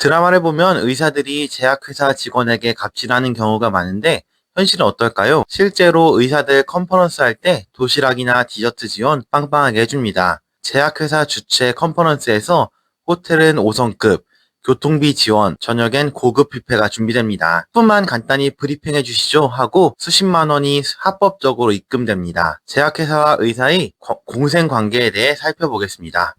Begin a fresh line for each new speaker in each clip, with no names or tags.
드라마를 보면 의사들이 제약회사 직원에게 갑질하는 경우가 많은데 현실은 어떨까요? 실제로 의사들 컨퍼런스 할 때 도시락이나 디저트 지원 빵빵하게 해줍니다. 제약회사 주최 컨퍼런스에서 호텔은 5성급, 교통비 지원, 저녁엔 고급 뷔페가 준비됩니다. 10분만 간단히 브리핑해 주시죠 하고 수십만 원이 합법적으로 입금됩니다. 제약회사와 의사의 공생 관계에 대해 살펴보겠습니다.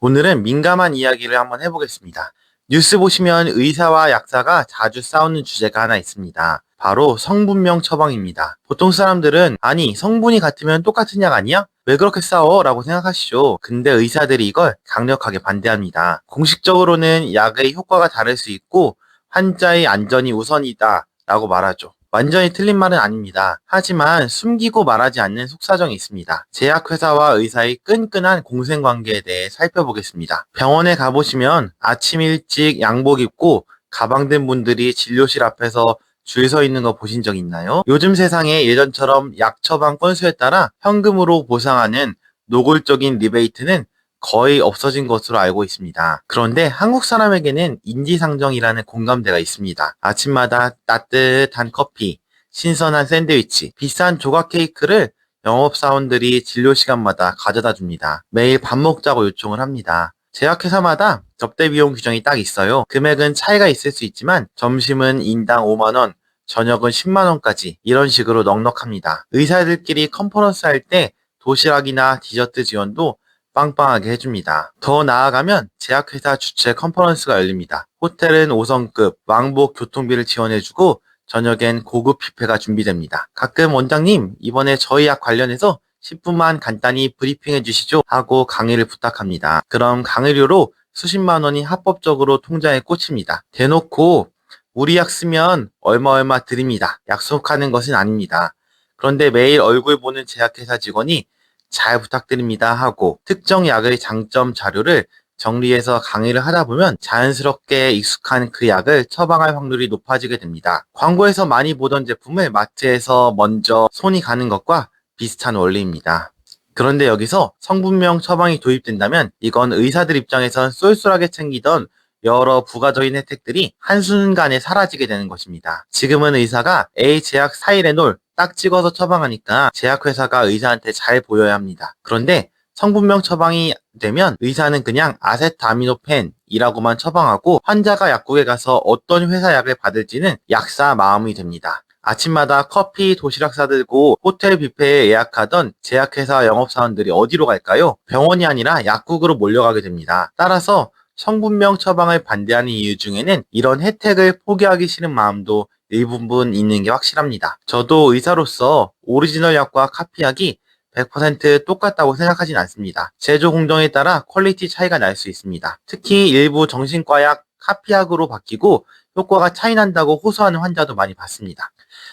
오늘은 민감한 이야기를 한번 해보겠습니다. 뉴스 보시면 의사와 약사가 자주 싸우는 주제가 하나 있습니다. 바로 성분명 처방입니다. 보통 사람들은 아니 성분이 같으면 똑같은 약 아니야? 왜 그렇게 싸워? 라고 생각하시죠. 근데 의사들이 이걸 강력하게 반대합니다. 공식적으로는 약의 효과가 다를 수 있고 환자의 안전이 우선이다 라고 말하죠. 완전히 틀린 말은 아닙니다. 하지만 숨기고 말하지 않는 속사정이 있습니다. 제약회사와 의사의 끈끈한 공생관계에 대해 살펴보겠습니다. 병원에 가보시면 아침 일찍 양복 입고 가방 든 분들이 진료실 앞에서 줄 서 있는 거 보신 적 있나요? 요즘 세상에 예전처럼 약 처방 건수에 따라 현금으로 보상하는 노골적인 리베이트는 거의 없어진 것으로 알고 있습니다. 그런데 한국 사람에게는 인지상정이라는 공감대가 있습니다. 아침마다 따뜻한 커피, 신선한 샌드위치, 비싼 조각 케이크를 영업사원들이 진료시간마다 가져다 줍니다. 매일 밥 먹자고 요청을 합니다. 제약회사마다 접대비용 규정이 딱 있어요. 금액은 차이가 있을 수 있지만 점심은 인당 5만원, 저녁은 10만원까지 이런 식으로 넉넉합니다. 의사들끼리 컨퍼런스 할 때 도시락이나 디저트 지원도 빵빵하게 해줍니다. 더 나아가면 제약회사 주최 컨퍼런스가 열립니다. 호텔은 5성급, 왕복 교통비를 지원해주고 저녁엔 고급 뷔페가 준비됩니다. 가끔 원장님 이번에 저희 약 관련해서 10분만 간단히 브리핑해 주시죠 하고 강의를 부탁합니다. 그럼 강의료로 수십만 원이 합법적으로 통장에 꽂힙니다. 대놓고 우리 약 쓰면 얼마 드립니다. 약속하는 것은 아닙니다. 그런데 매일 얼굴 보는 제약회사 직원이 잘 부탁드립니다 하고 특정 약의 장점 자료를 정리해서 강의를 하다 보면 자연스럽게 익숙한 그 약을 처방할 확률이 높아지게 됩니다. 광고에서 많이 보던 제품을 마트에서 먼저 손이 가는 것과 비슷한 원리입니다. 그런데 여기서 성분명 처방이 도입된다면 이건 의사들 입장에선 쏠쏠하게 챙기던 여러 부가적인 혜택들이 한순간에 사라지게 되는 것입니다. 지금은 의사가 A 제약 사이레놀 딱 찍어서 처방하니까 제약회사가 의사한테 잘 보여야 합니다. 그런데 성분명 처방이 되면 의사는 그냥 아세트아미노펜이라고만 처방하고 환자가 약국에 가서 어떤 회사 약을 받을지는 약사 마음이 됩니다. 아침마다 커피, 도시락 싸들고 호텔 뷔페에 예약하던 제약회사 영업사원들이 어디로 갈까요? 병원이 아니라 약국으로 몰려가게 됩니다. 따라서 성분명 처방을 반대하는 이유 중에는 이런 혜택을 포기하기 싫은 마음도 일부분 있는 게 확실합니다. 저도 의사로서 오리지널 약과 카피약이 100% 똑같다고 생각하진 않습니다. 제조 공정에 따라 퀄리티 차이가 날 수 있습니다. 특히 일부 정신과약 카피약으로 바뀌고 효과가 차이 난다고 호소하는 환자도 많이 봤습니다.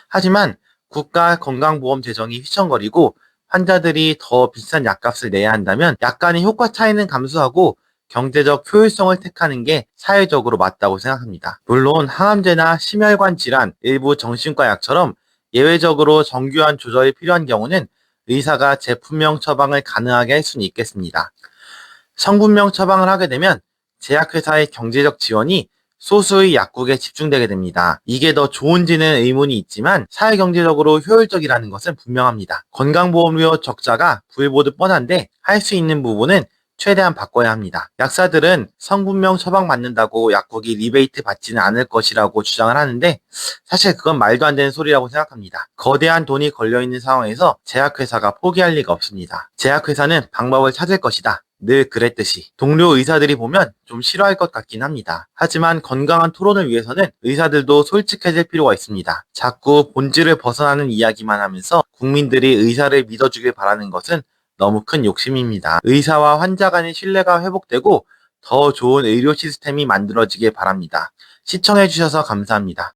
하지만 국가 건강보험 재정이 휘청거리고 환자들이 더 비싼 약값을 내야 한다면 약간의 효과 차이는 감수하고 경제적 효율성을 택하는 게 사회적으로 맞다고 생각합니다. 물론 항암제나 심혈관 질환, 일부 정신과 약처럼 예외적으로 정교한 조절이 필요한 경우는 의사가 제품명 처방을 가능하게 할 수는 있겠습니다. 성분명 처방을 하게 되면 제약회사의 경제적 지원이 소수의 약국에 집중되게 됩니다. 이게 더 좋은지는 의문이 있지만 사회경제적으로 효율적이라는 것은 분명합니다. 건강보험료 적자가 부일보듯 뻔한데 할 수 있는 부분은 최대한 바꿔야 합니다. 약사들은 성분명 처방받는다고 약국이 리베이트 받지는 않을 것이라고 주장을 하는데 사실 그건 말도 안 되는 소리라고 생각합니다. 거대한 돈이 걸려있는 상황에서 제약회사가 포기할 리가 없습니다. 제약회사는 방법을 찾을 것이다. 늘 그랬듯이. 동료 의사들이 보면 좀 싫어할 것 같긴 합니다. 하지만 건강한 토론을 위해서는 의사들도 솔직해질 필요가 있습니다. 자꾸 본질을 벗어나는 이야기만 하면서 국민들이 의사를 믿어주길 바라는 것은 너무 큰 욕심입니다. 의사와 환자 간의 신뢰가 회복되고 더 좋은 의료 시스템이 만들어지길 바랍니다. 시청해주셔서 감사합니다.